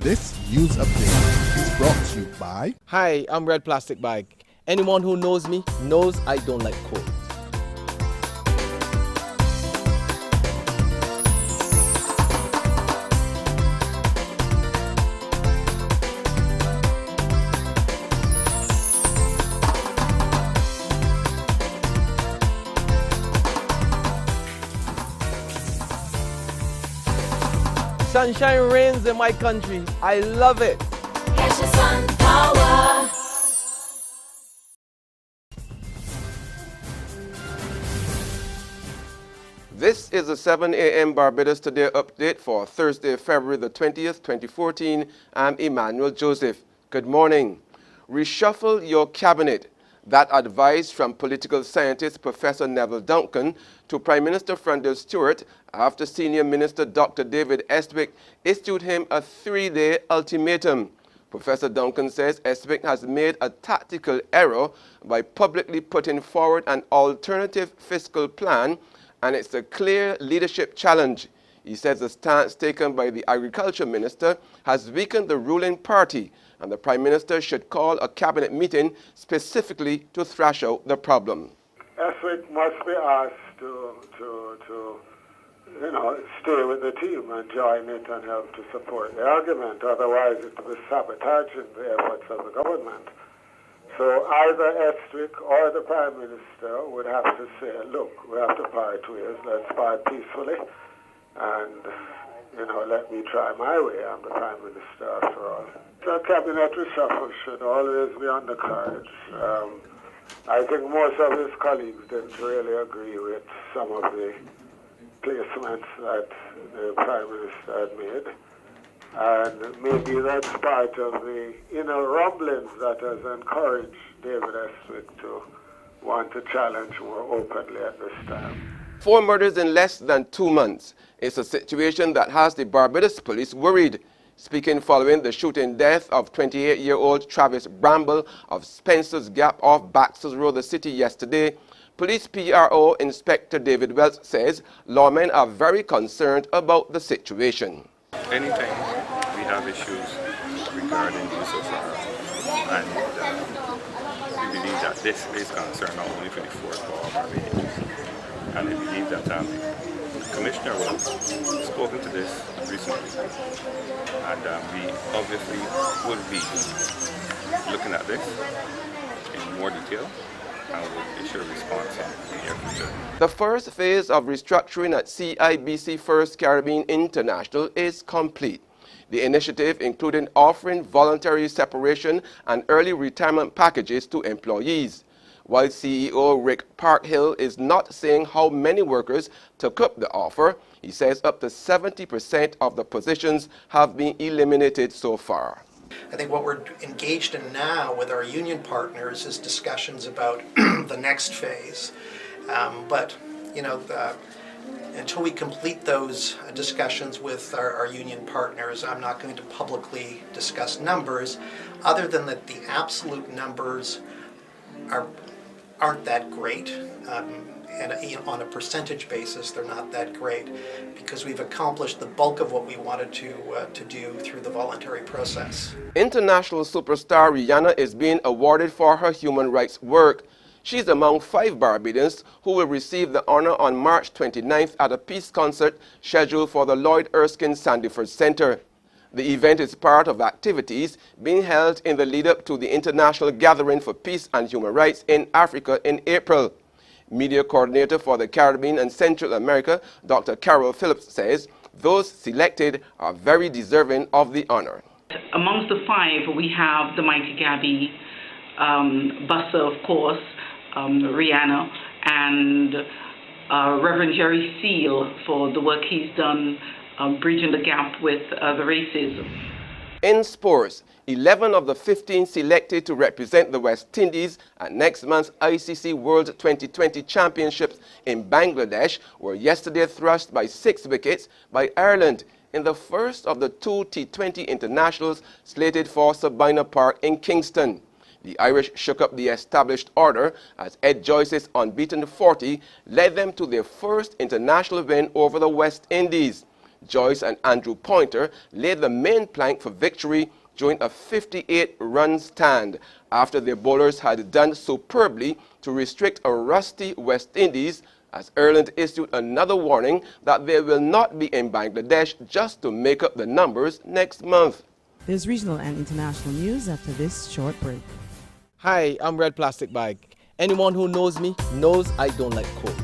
This news update is brought to you by... Hi, I'm Red Plastic Bag. Anyone who knows me knows I don't like cold. Sunshine reigns in my country. I love it. Catch the sun power. This is the 7 a.m. Barbados Today update for Thursday, February the 20th, 2014. I'm Emmanuel Joseph. Good morning. Reshuffle your cabinet. That advice from political scientist Professor Neville Duncan to Prime Minister Frondell Stewart after Senior Minister Dr. David Estwick issued him a 3-day ultimatum. Professor Duncan says Estwick has made a tactical error by publicly putting forward an alternative fiscal plan, and it's a clear leadership challenge. He says the stance taken by the Agriculture Minister has weakened the ruling party, and the Prime Minister should call a cabinet meeting specifically to thrash out the problem. Estwick must be asked to stay with the team and join it and help to support the argument. Otherwise, it will be sabotaging the efforts of the government. So either Estwick or the Prime Minister would have to say, look, we have to part ways, let's part peacefully, and, let me try my way. I'm the Prime Minister after all. The cabinet reshuffle should always be on the cards. I think most of his colleagues didn't really agree with some of the placements that the Prime Minister had made. And maybe that's part of the inner rumblings that has encouraged David Estwick to want to challenge more openly at this time. 4 murders in less than 2 months. It's a situation that has the Barbados police worried. Speaking following the shooting death of 28-year-old Travis Bramble of Spencer's Gap off Baxter's Road, the city yesterday, Police PRO Inspector David Wells says lawmen are very concerned about the situation. Anytime we have issues regarding use of firearms, and we believe that this is concern not only for the 4th but all Barbadians. And I believe that the Commissioner was spoken to this recently, and we obviously would be looking at this in more detail and will issue a response in the near future. The first phase of restructuring at CIBC First Caribbean International is complete. The initiative including offering voluntary separation and early retirement packages to employees. While CEO Rick Parkhill is not saying how many workers took up the offer, he says up to 70% of the positions have been eliminated so far. I think what we're engaged in now with our union partners is discussions about the next phase. Until we complete those discussions with our union partners, I'm not going to publicly discuss numbers, other than that the absolute numbers aren't that great. And on a percentage basis, they're not that great because we've accomplished the bulk of what we wanted to do through the voluntary process. International superstar Rihanna is being awarded for her human rights work. She's among 5 Barbadians who will receive the honor on March 29th at a peace concert scheduled for the Lloyd Erskine Sandyford Center. The event is part of activities being held in the lead-up to the International Gathering for Peace and Human Rights in Africa in April. Media coordinator for the Caribbean and Central America, Dr. Carol Phillips, says those selected are very deserving of the honor. Amongst the 5, we have the mighty Gabby, Buster, of course, Rihanna, and Reverend Jerry Seal for the work he's done bridging the gap with the racism. In sports, 11 of the 15 selected to represent the West Indies at next month's ICC World 2020 Championships in Bangladesh were yesterday thrashed by 6 wickets by Ireland in the first of the 2 T20 internationals slated for Sabina Park in Kingston. The Irish shook up the established order as Ed Joyce's unbeaten 40 led them to their first international win over the West Indies. Joyce and Andrew Pointer laid the main plank for victory during a 58-run stand after their bowlers had done superbly to restrict a rusty West Indies, as Ireland issued another warning that they will not be in Bangladesh just to make up the numbers next month. There's regional and international news after this short break. Hi, I'm Red Plastic Bag. Anyone who knows me knows I don't like cold.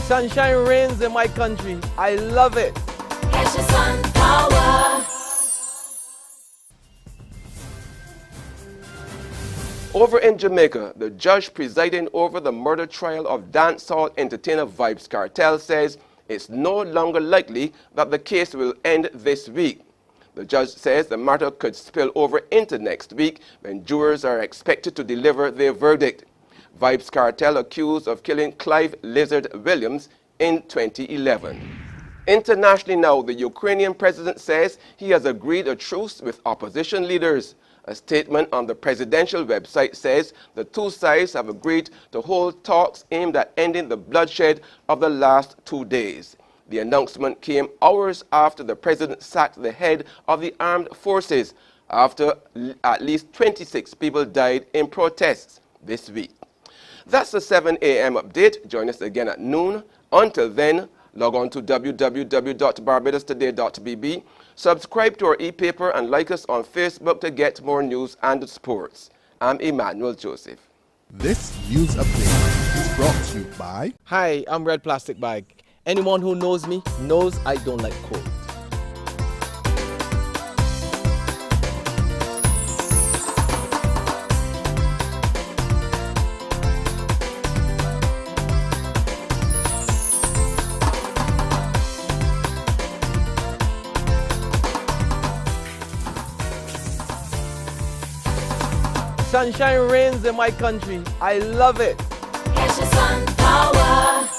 Sunshine reigns in my country. I love it. Catch the sun power. Over in Jamaica, the judge presiding over the murder trial of dancehall entertainer Vybz Kartel says it's no longer likely that the case will end this week. The judge says the matter could spill over into next week when jurors are expected to deliver their verdict. Vybz Kartel accused of killing Clive Lizard Williams in 2011. Internationally now, the Ukrainian president says he has agreed a truce with opposition leaders. A statement on the presidential website says the two sides have agreed to hold talks aimed at ending the bloodshed of the last 2 days. The announcement came hours after the president sacked the head of the armed forces after at least 26 people died in protests this week. That's the 7 a.m. update. Join us again at noon. Until then, log on to www.barbadostoday.bb, subscribe to our e-paper, and like us on Facebook to get more news and sports. I'm Emmanuel Joseph. This news update is brought to you by... Hi, I'm Red Plastic Bag. Anyone who knows me knows I don't like cold. Sunshine reigns in my country. I love it. Catch the sun power.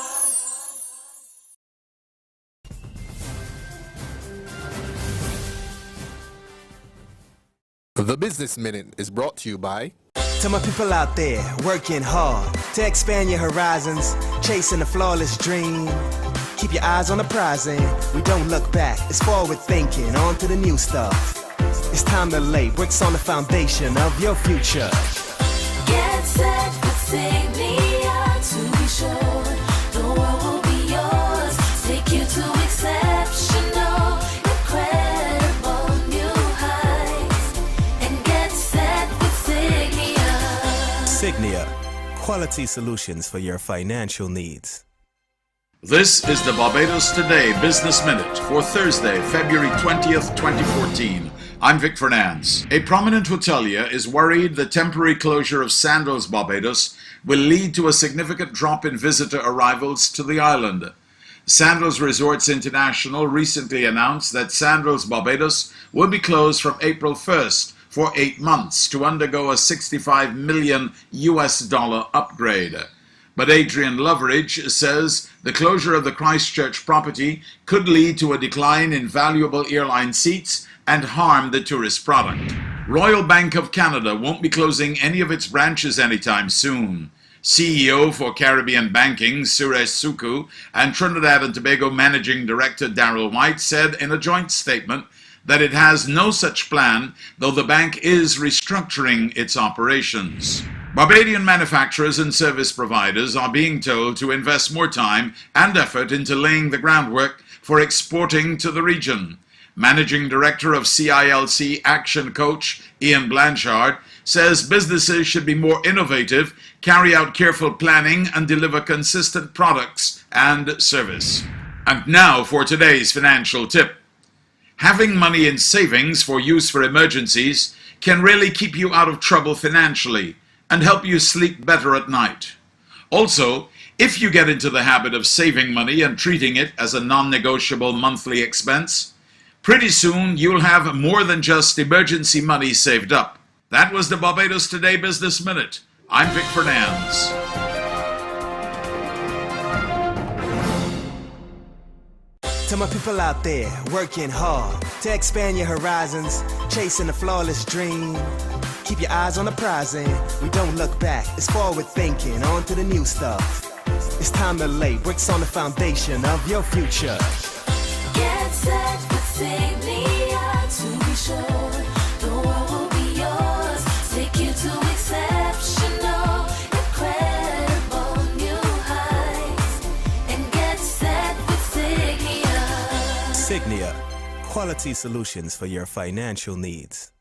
The Business Minute is brought to you by... To my people out there working hard to expand your horizons, chasing a flawless dream. Keep your eyes on the prize and we don't look back. It's forward thinking, on to the new stuff. It's time to lay bricks on the foundation of your future. Get set with Signia to be sure the world will be yours. Take you to exceptional, incredible new heights. And get set with Signia. Signia, quality solutions for your financial needs. This is the Barbados Today Business Minute for Thursday, February 20th, 2014. I'm Vic Fernandes. A prominent hotelier is worried the temporary closure of Sandals Barbados will lead to a significant drop in visitor arrivals to the island. Sandals Resorts International recently announced that Sandals Barbados will be closed from April 1st for 8 months to undergo a $65 million upgrade. But Adrian Loveridge says the closure of the Christchurch property could lead to a decline in valuable airline seats and harm the tourist product. Royal Bank of Canada won't be closing any of its branches anytime soon. CEO for Caribbean Banking, Suresh Suku, and Trinidad and Tobago Managing Director Darrell White said in a joint statement that it has no such plan, though the bank is restructuring its operations. Barbadian manufacturers and service providers are being told to invest more time and effort into laying the groundwork for exporting to the region. Managing Director of CILC Action Coach Ian Blanchard says businesses should be more innovative, carry out careful planning, and deliver consistent products and service. And now for today's financial tip. Having money in savings for use for emergencies can really keep you out of trouble financially and help you sleep better at night. Also, if you get into the habit of saving money and treating it as a non-negotiable monthly expense, pretty soon you'll have more than just emergency money saved up. That was the Barbados Today Business Minute. I'm Vic Fernandes. To my people out there working hard to expand your horizons, chasing a flawless dream. Keep your eyes on the prize and we don't look back. It's forward thinking, on to the new stuff. It's time to lay bricks on the foundation of your future. Get set with Signia to be sure the world will be yours. Take you to exceptional, incredible new heights. And get set with Signia. Signia, quality solutions for your financial needs.